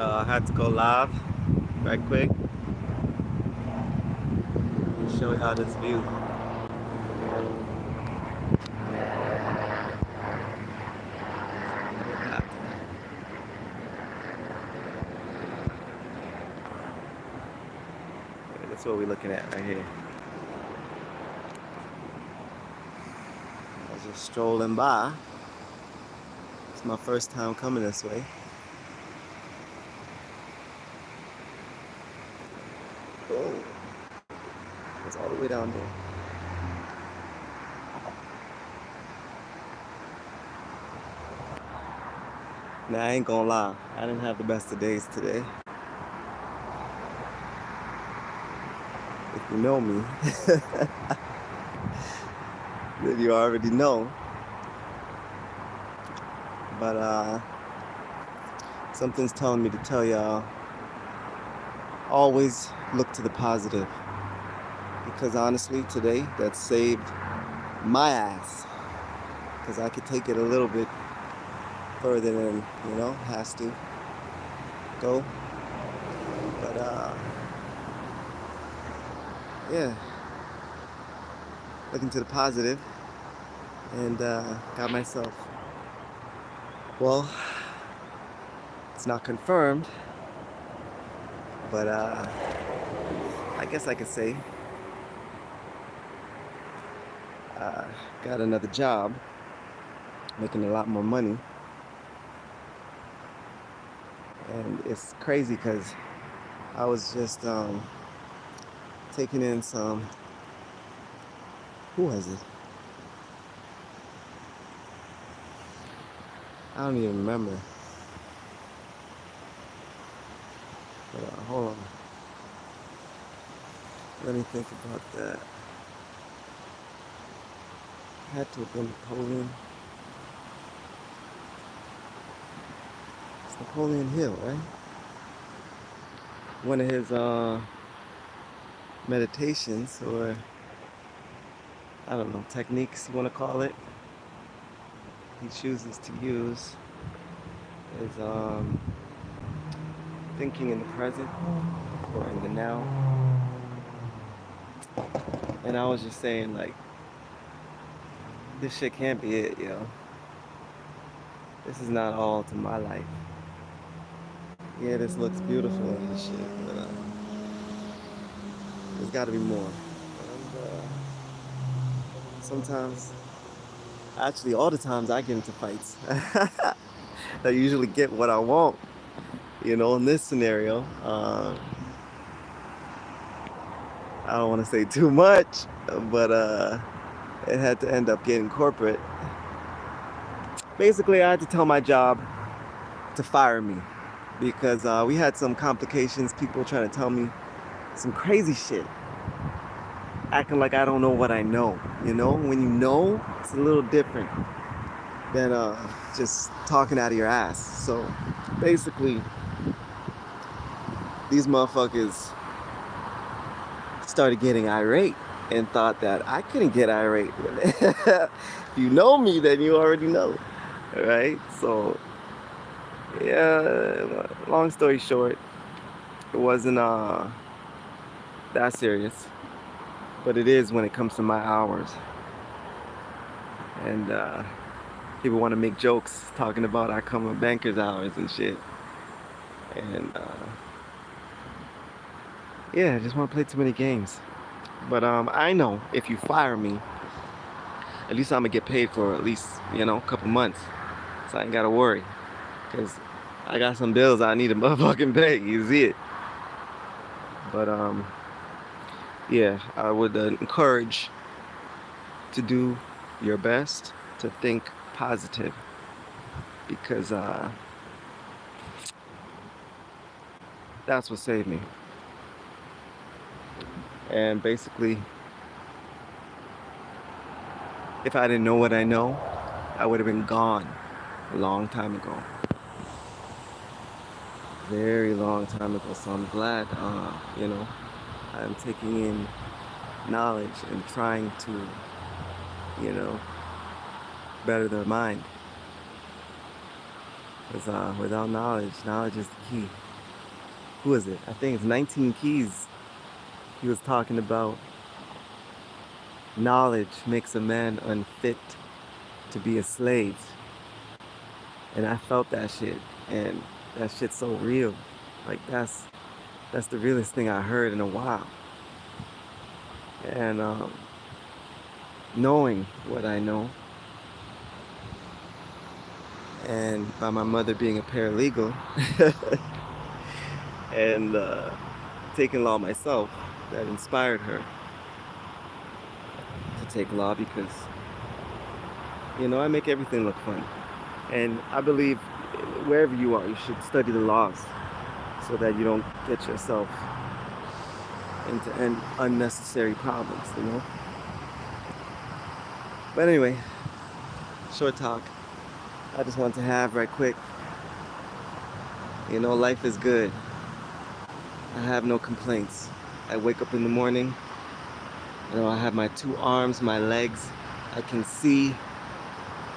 I had to go live right quick and show y'all this view. That's what we're looking at right here. I was just strolling by. It's my first time coming this way. Oh, it's all the way down there. Now, I ain't gonna lie, I didn't have the best of days today. If you know me, then you already know. But something's telling me to tell y'all, always look to the positive. Because honestly, today, that saved my ass. Because I could take it a little bit further than, has to go. But yeah, looking to the positive, and got myself, well, it's not confirmed, but I guess I could say got another job, making a lot more money. And it's crazy because I was just taking in some, who was it? I don't even remember. But hold on. Let me think about that. Had to have been Napoleon. It's Napoleon Hill, right? One of his meditations, or I don't know, techniques you want to call it, he chooses to use is thinking in the present or in the now. And I was just saying, like, this shit can't be it, yo. This is not all to my life. Yeah, this looks beautiful and this shit, but there's got to be more. And sometimes, actually, all the times I get into fights, I usually get what I want. In this scenario, I don't want to say too much, but it had to end up getting corporate. Basically, I had to tell my job to fire me because we had some complications, people trying to tell me some crazy shit, acting like I don't know what I know. When you know, it's a little different than just talking out of your ass. So basically, these motherfuckers started getting irate and thought that I couldn't get irate. If you know me, then you already know, right? So yeah, long story short, it wasn't that serious, but it is when it comes to my hours. And people want to make jokes talking about I come with banker's hours and shit. And yeah, I just want to play too many games. But I know if you fire me, at least I'm gonna get paid for at least, a couple months. So I ain't gotta worry. Cause I got some bills I need to motherfucking pay. You see it. But yeah, I would encourage to do your best to think positive, because that's what saved me. And basically, if I didn't know what I know, I would have been gone a long time ago. Very long time ago. So I'm glad, I'm taking in knowledge and trying to, better their mind. Because without knowledge is the key. who is it? I think it's 19 Keys. He was talking about knowledge makes a man unfit to be a slave. And I felt that shit. And that shit's so real. Like that's the realest thing I heard in a while. And knowing what I know, and by my mother being a paralegal, and taking law myself, that inspired her to take law because, I make everything look fun. And I believe wherever you are, you should study the laws so that you don't get yourself into unnecessary problems. But anyway, short talk. I just want to have right quick. Life is good. I have no complaints. I wake up in the morning. I have my two arms, my legs. I can see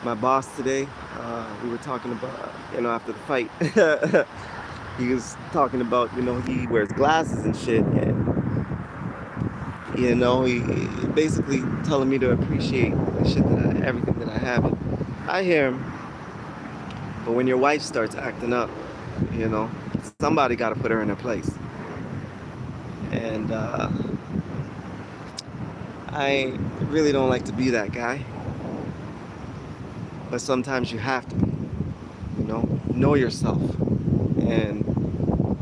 my boss today. We were talking about, after the fight. He was talking about, he wears glasses and shit. And, he basically telling me to appreciate the shit everything that I have. And I hear him. But when your wife starts acting up, somebody got to put her in her place. And I really don't like to be that guy. But sometimes you have to be. Know yourself and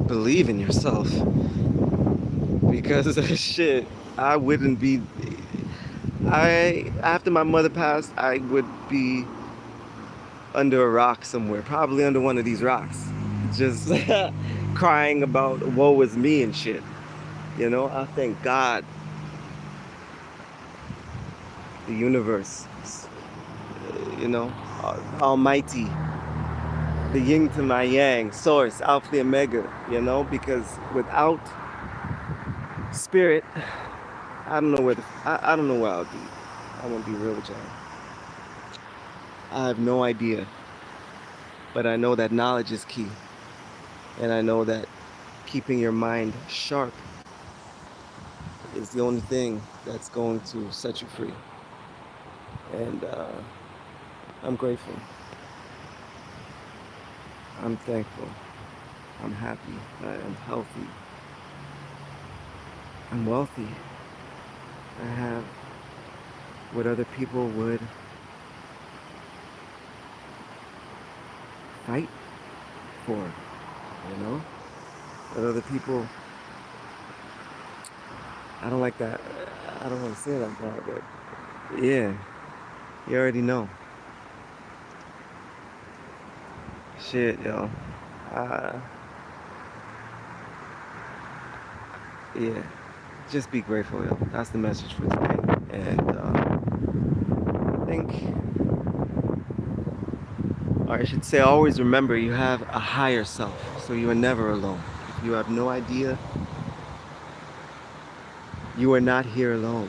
believe in yourself. Because shit, I wouldn't be. After my mother passed, I would be under a rock somewhere, probably under one of these rocks, just crying about woe is me and shit. I thank God, the universe, Almighty, the yin to my yang, source, alpha, the omega, because without spirit, I don't know I don't know where I'll be. I'm gonna be real with y'all. I have no idea, but I know that knowledge is key, and I know that keeping your mind sharp is the only thing that's going to set you free. And I'm grateful. I'm thankful. I'm happy. I am healthy. I'm wealthy. I have what other people would fight for, What other people, I don't like that. I don't want to say it like that, but yeah, you already know. Shit, yo. Yeah, just be grateful, yo. That's the message for today. And I think, or I should say, always remember you have a higher self, so you are never alone. If you have no idea, you are not here alone.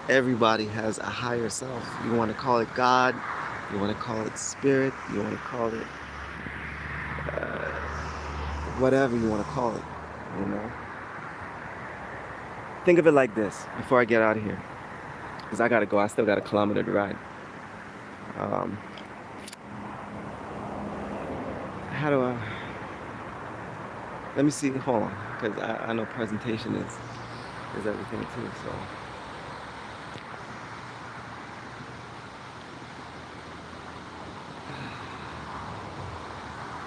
Everybody has a higher self. You want to call it God, you want to call it spirit, you want to call it whatever you want to call it, Think of it like this before I get out of here, because I gotta go. I still got a kilometer to ride. How do I? Let me see. Hold on, because I know presentation is everything too. So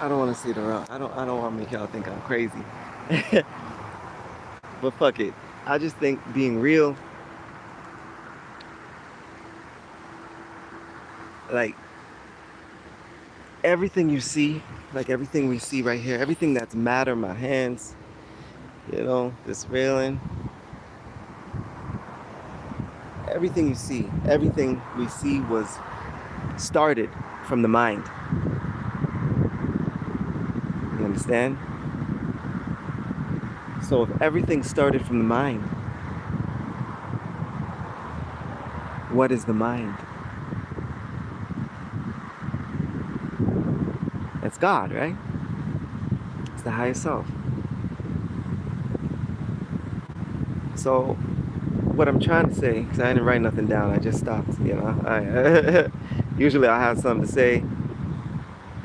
I don't want to see it around. I don't want to make y'all think I'm crazy. But fuck it. I just think being real, like everything you see, like everything we see right here, everything that's matter, my hands, this railing, everything you see, everything we see was started from the mind. You understand? So if everything started from the mind, what is the mind? It's God, right? It's the higher self. So what I'm trying to say, because I didn't write nothing down, I just stopped. I usually I have something to say,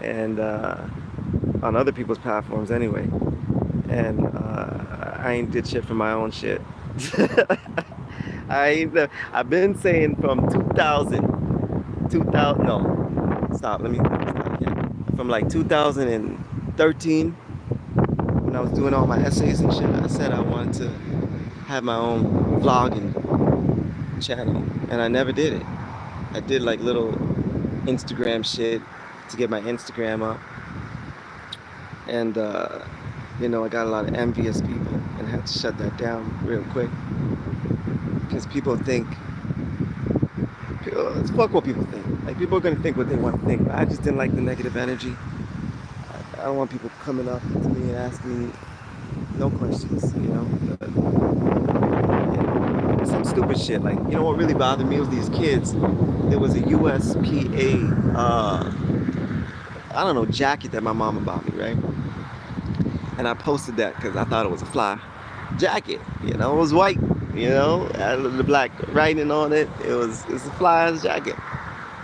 and on other people's platforms anyway, and I ain't did shit for my own shit. I've been saying from 2000, 2000. No, stop. Let me start again. From like 2013, when I was doing all my essays and shit, I said I wanted to have my own vlogging channel, and I never did it. I did like little Instagram shit to get my Instagram up, and I got a lot of envious people, and had to shut that down real quick because people think, fuck what people think. Like people are gonna think what they want to think. But I just didn't like the negative energy. I don't want people coming up to me and asking me no questions, some stupid shit. Like, what really bothered me was these kids. There was a USPA, I don't know, jacket that my mama bought me, right? And I posted that because I thought it was a fly jacket. It was white. Had the black writing on it. It's a fly ass jacket.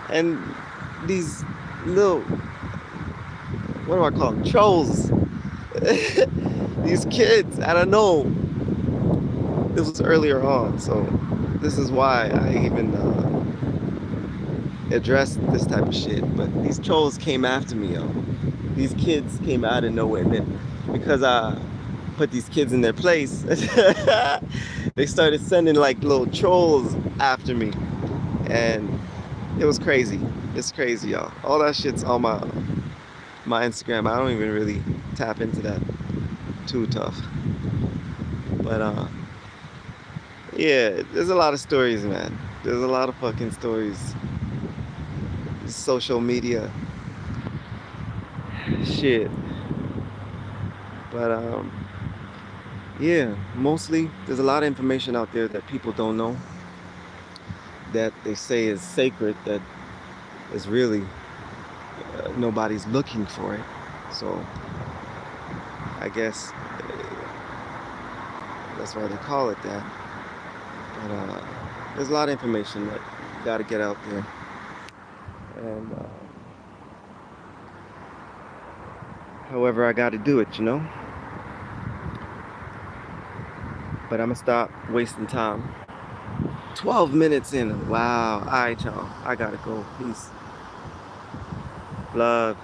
And these little, what do I call them? Trolls. These kids, I don't know. This was earlier on, so this is why I even addressed this type of shit. But these trolls came after me, yo. These kids came out of nowhere. And then because I put these kids in their place, they started sending like little trolls after me. And it was crazy. It's crazy, y'all. All that shit's on my Instagram. I don't even really tap into that too tough. But yeah, there's a lot of stories, man. There's a lot of fucking stories. Social media shit. But yeah, mostly there's a lot of information out there that people don't know, that they say is sacred, that is really nobody's looking for it. So I guess that's why they call it that. But there's a lot of information that got to get out there. And however I got to do it, But I'm going to stop wasting time. 12 minutes in. Wow. All right, y'all. I got to go. Peace. Love.